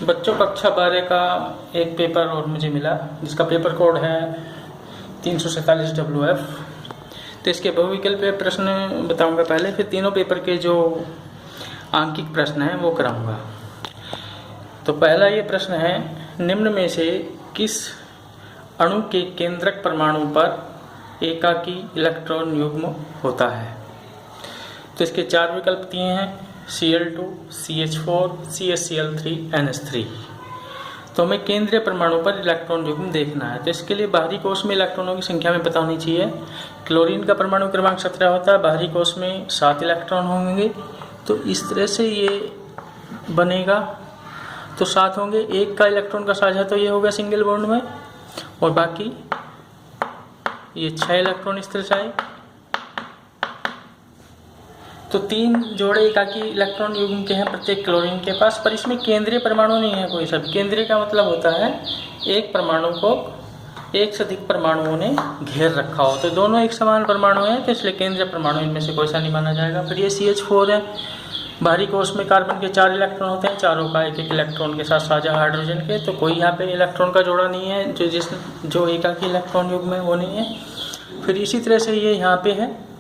बच्चों कक्षा 12 का एक पेपर और मुझे मिला जिसका पेपर कोड है 347WF। तो इसके बहुविकल्पीय प्रश्न बताऊंगा पहले, फिर तीनों पेपर के जो आंकिक प्रश्न हैं वो कराऊंगा। तो पहला ये प्रश्न है, निम्न में से किस अणु के केंद्रक परमाणु पर एकाकी इलेक्ट्रॉन युग्म होता है? तो इसके चार विकल्प दिए हैं, Cl2, CH4, CaCl3, NH3। तो हमें केंद्रीय परमाणु पर इलेक्ट्रॉन युग्म देखना है। तो इसके लिए बाहरी कोश में इलेक्ट्रॉनों की संख्या में पता होनी चाहिए। क्लोरीन का परमाणु क्रमांक 17 होता है, बाहरी कोश में 7 इलेक्ट्रॉन होंगे। तो इस तरह से ये बनेगा, तो 7 होंगे। एक का इलेक्ट्रॉन का साझा तो ये हो गया सिंगल बॉन्ड में, और बाकी ये 6 इलेक्ट्रॉन इस तरह से आए। तो 3 जोड़े एकाकी इलेक्ट्रॉन युग्म के हैं प्रत्येक क्लोरीन के पास, पर इसमें केंद्रीय परमाणु नहीं है कोई सब। केंद्रीय का मतलब होता है एक परमाणु को एक से अधिक परमाणुओं ने घेर रखा हो। तो दोनों एक समान परमाणु हैं, तो इसलिए केंद्रीय परमाणु इनमें से कोई सा नहीं माना जाएगा। फिर ये CH4 है, बाहरी कोश में कार्बन के 4 इलेक्ट्रॉन होते हैं, चारों का एक एक इलेक्ट्रॉन के साथ साझा हाइड्रोजन के। तो कोई यहाँ पे इलेक्ट्रॉन का जोड़ा नहीं है, जो एकाकी इलेक्ट्रॉन युग्म है वो नहीं है। फिर इसी तरह से ये यहाँ पे है,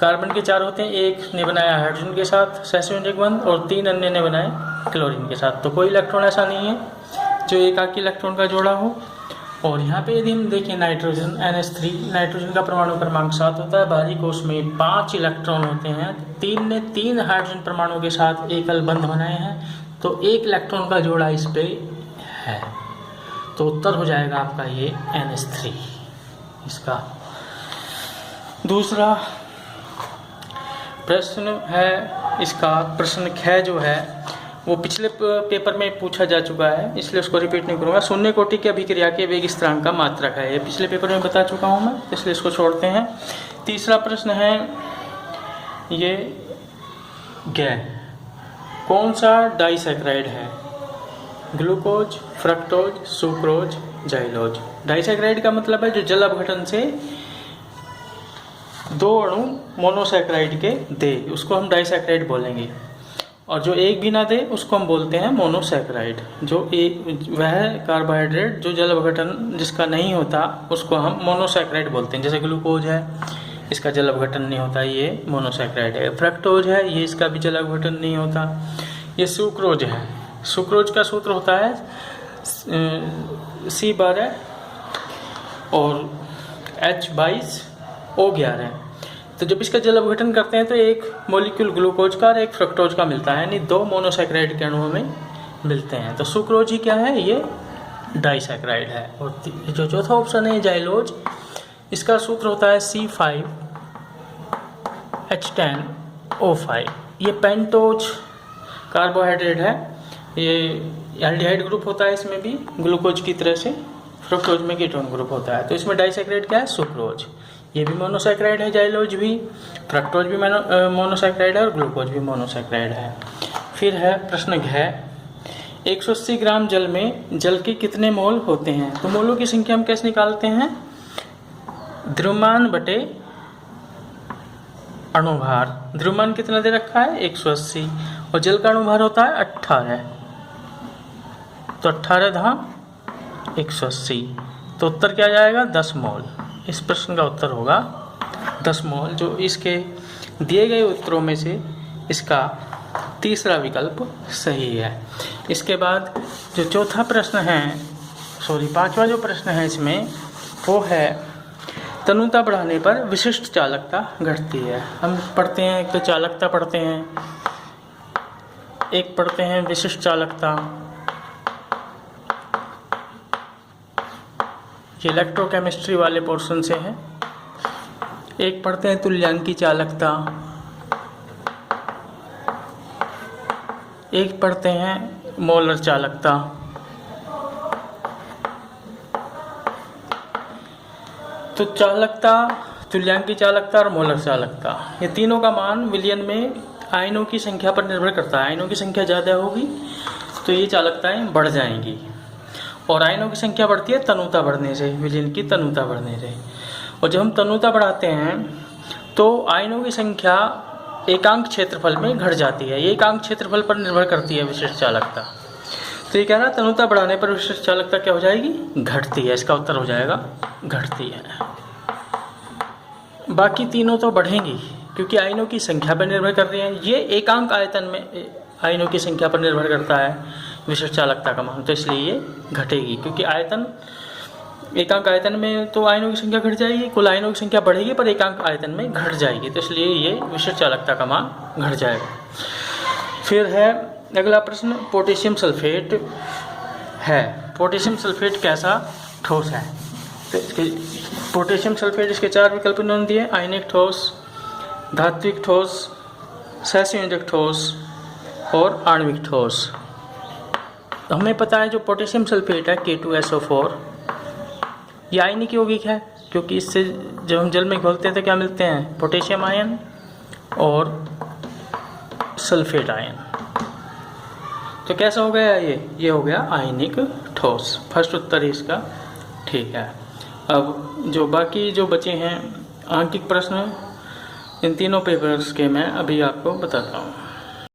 कार्बन के 4 होते हैं, एक ने बनाया हाइड्रोजन के साथ सहसंयोजक बंध और 3 अन्य ने बनाए क्लोरीन के साथ। तो कोई इलेक्ट्रॉन ऐसा नहीं है जो एकाकी इलेक्ट्रॉन का जोड़ा हो। और यहाँ पे यदि हम देखें नाइट्रोजन NH3, नाइट्रोजन का परमाणु क्रमांक 7 होता है, बाहरी कोश में 5 इलेक्ट्रॉन होते हैं, 3 ने 3 हाइड्रोजन परमाणु के साथ एकल बंध बनाए हैं। तो एक इलेक्ट्रॉन का जोड़ा इस पे है। तो उत्तर हो जाएगा आपका ये NH3 इसका। दूसरा प्रश्न है इसका, प्रश्न ख जो है वो पिछले पेपर में पूछा जा चुका है, इसलिए उसको रिपीट नहीं करूँगा। शून्य कोटि की अभिक्रिया के वेग स्थिरांक का मात्रक है, ये पिछले पेपर में बता चुका हूँ मैं, इसलिए इसको छोड़ते हैं। तीसरा प्रश्न है ये, कौन सा डाइसैकराइड है? Glucose, fructose, sucrose, xylose. Disaccharide का मतलब है जो जल अपघटन से 2 अणु मोनोसैकराइड के दे, उसको हम डाइसैकराइड बोलेंगे। और जो एक भी ना दे उसको हम बोलते हैं मोनोसैकराइड। जो एक वह कार्बोहाइड्रेट जो जल अपघटन जिसका नहीं होता उसको हम मोनोसैकराइड बोलते हैं। जैसे ग्लूकोज है, इसका जल अपघटन नहीं होता, ये मोनोसैकराइड है। फ्रक्टोज है, ये इसका भी जल अपघटन नहीं होता। ये सुक्रोज है, सुक्रोज का सूत्र होता है C12 और H22O11। तो जब इसका जल अपघटन करते हैं तो एक मॉलिक्यूल ग्लूकोज का और एक फ्रक्टोज का मिलता है, यानी 2 मोनोसैकराइड के अणुओं में मिलते हैं। तो सुक्रोज ही क्या है? ये डाइसैकराइड है। और जो चौथा ऑप्शन है जाइलोज, इसका सूत्र होता है C5H10O5। ये पेंटोज कार्बोहाइड्रेट है, ये एल्डिहाइड ग्रुप होता है इसमें भी ग्लूकोज की तरह से। फ्रक्टोज में कीटोन ग्रुप होता है। तो इसमें डाइसैकराइड क्या है? सुक्रोज। ये भी मोनोसैकराइड है, जाइलोज भी, फ्रक्टोज भी मोनोसैकराइड है और ग्लूकोज भी मोनोसैकराइड है। फिर है प्रश्न घ, 180 ग्राम जल में जल के कितने मोल होते हैं? तो मोलों की संख्या हम कैसे निकालते हैं? द्रव्यमान बटे अणुभार। द्रव्यमान कितना दे रखा है? 180, और जल का अणुभार होता है 18। तो 18 धाम 180, तो उत्तर क्या जाएगा? 10 मोल। इस प्रश्न का उत्तर होगा 10 मोल, जो इसके दिए गए उत्तरों में से इसका तीसरा विकल्प सही है। इसके बाद जो चौथा प्रश्न है, पांचवा जो प्रश्न है इसमें, वो है तनुता बढ़ाने पर विशिष्ट चालकता घटती है। हम पढ़ते हैं, एक तो चालकता पढ़ते हैं, एक पढ़ते हैं विशिष्ट चालकता, ये इलेक्ट्रोकेमिस्ट्री वाले पोर्शन से है। एक पढ़ते हैं तुल्यांकी चालकता, एक पढ़ते हैं मोलर चालकता। तो चालकता, तुल्यांकी चालकता और मोलर चालकता, ये तीनों का मान विलयन में आयनों की संख्या पर निर्भर करता है। आयनों की संख्या ज़्यादा होगी तो ये चालकताएं बढ़ जाएंगी, और आयनों की संख्या बढ़ती है तनुता बढ़ने से, विलयन की तनुता बढ़ने से। और जब हम तनुता बढ़ाते हैं तो आयनों की संख्या एकांक क्षेत्रफल में घट जाती है। ये एकांक क्षेत्रफल पर निर्भर करती है विशिष्ट चालकता। तो ये कह रहा है तनुता बढ़ाने पर विशिष्ट चालकता क्या हो जाएगी? घटती है। इसका उत्तर हो जाएगा घटती है। बाकी तीनों तो बढ़ेंगी क्योंकि आयनों की संख्या पर निर्भर कर रही हैं। ये एकांक आयतन में आयनों की संख्या पर निर्भर करता है विशिष्ट चालकता का मान, तो इसलिए ये घटेगी क्योंकि आयतन एकांक आयतन में तो आयनों की संख्या घट जाएगी, कुल आयनों की संख्या बढ़ेगी पर एकांक आयतन में घट जाएगी, तो इसलिए ये विशिष्ट चालकता का मान घट जाएगा। फिर है अगला प्रश्न, पोटेशियम सल्फेट है। पोटेशियम सल्फेट कैसा ठोस है? तो इसके पोटेशियम सल्फेट इसके 4 विकल्प इन्होंने दिए, आयनिक ठोस, धात्विक ठोस, सहसंयोजक ठोस और आणविक ठोस। तो हमें पता है जो पोटेशियम सल्फेट है K2SO4 ये आयनिक यौगिक है क्योंकि इससे जब हम जल में घोलते हैं तो क्या मिलते हैं? पोटेशियम आयन और सल्फेट आयन। तो कैसा हो गया ये हो गया आयनिक ठोस। फर्स्ट उत्तर इसका ठीक है। अब जो बाकी जो बचे हैं आंकिक प्रश्न इन तीनों पेपर्स के मैं अभी आपको बताता हूँ।